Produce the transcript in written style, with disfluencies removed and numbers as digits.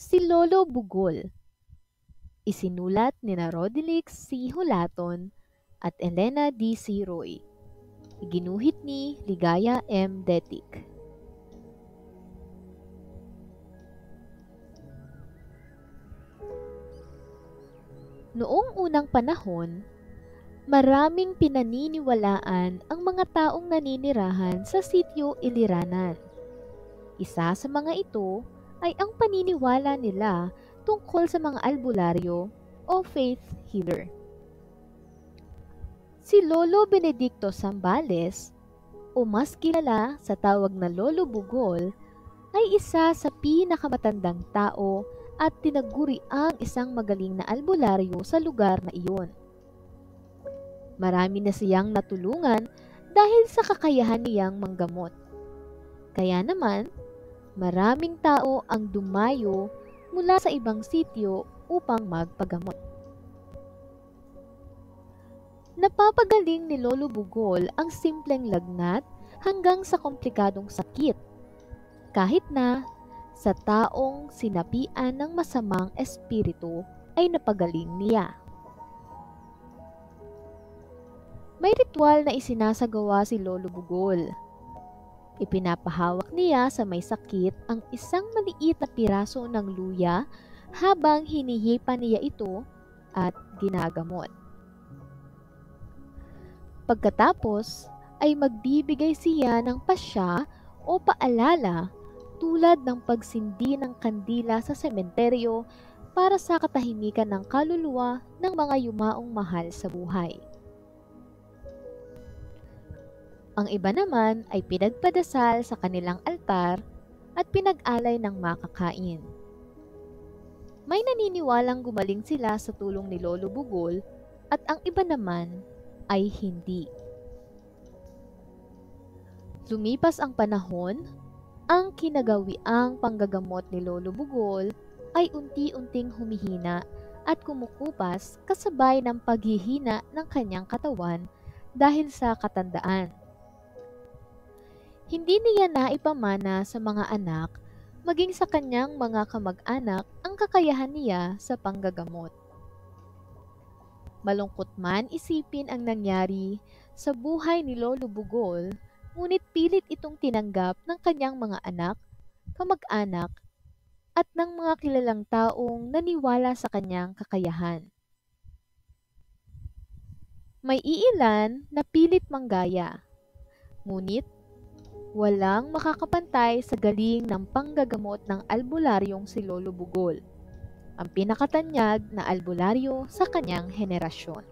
Si Lolo Bugol, isinulat nina Roderick C. Hulaton at Elena D. C. Roy. Iginuhit ni Ligaya M. Detic. Noong unang panahon, maraming pinaniniwalaan ang mga taong naninirahan sa sitio Iliranan. Isa sa mga ito ay ang paniniwala nila tungkol sa mga albularyo o faith healer. Si Lolo Benedicto Zambales, o mas kilala sa tawag na Lolo Bugol, ay isa sa pinakamatandang tao at tinaguriang isang magaling na albularyo sa lugar na iyon. Marami na siyang natulungan dahil sa kakayahan niyang manggamot. Kaya naman, maraming tao ang dumayo mula sa ibang sitio upang magpagamot. Napapagaling ni Lolo Bugol ang simpleng lagnat hanggang sa komplikadong sakit, kahit na sa taong sinapian ng masamang espiritu ay napagaling niya. May ritual na isinasagawa si Lolo Bugol. Ipinapahawak niya sa may sakit ang isang maliit na piraso ng luya habang hinihipan niya ito at ginagamot. Pagkatapos ay magbibigay siya ng pasya o paalala tulad ng pagsindi ng kandila sa sementeryo para sa katahimikan ng kaluluwa ng mga yumaong mahal sa buhay. Ang iba naman ay pinagpadasal sa kanilang altar at pinag-alay ng makakain. May naniniwalang gumaling sila sa tulong ni Lolo Bugol at ang iba naman ay hindi. Lumipas ang panahon, ang kinagawiang panggagamot ni Lolo Bugol ay unti-unting humihina at kumukupas kasabay ng paghihina ng kanyang katawan dahil sa katandaan. Hindi niya naipamana sa mga anak maging sa kanyang mga kamag-anak ang kakayahan niya sa panggagamot. Malungkot man isipin ang nangyari sa buhay ni Lolo Bugol, ngunit pilit itong tinanggap ng kanyang mga anak, kamag-anak, at ng mga kilalang taong naniwala sa kanyang kakayahan. May iilan na pilit manggaya, ngunit walang makakapantay sa galing ng panggagamot ng albularyong si Lolo Bugol, ang pinakatanyag na albularyo sa kanyang henerasyon.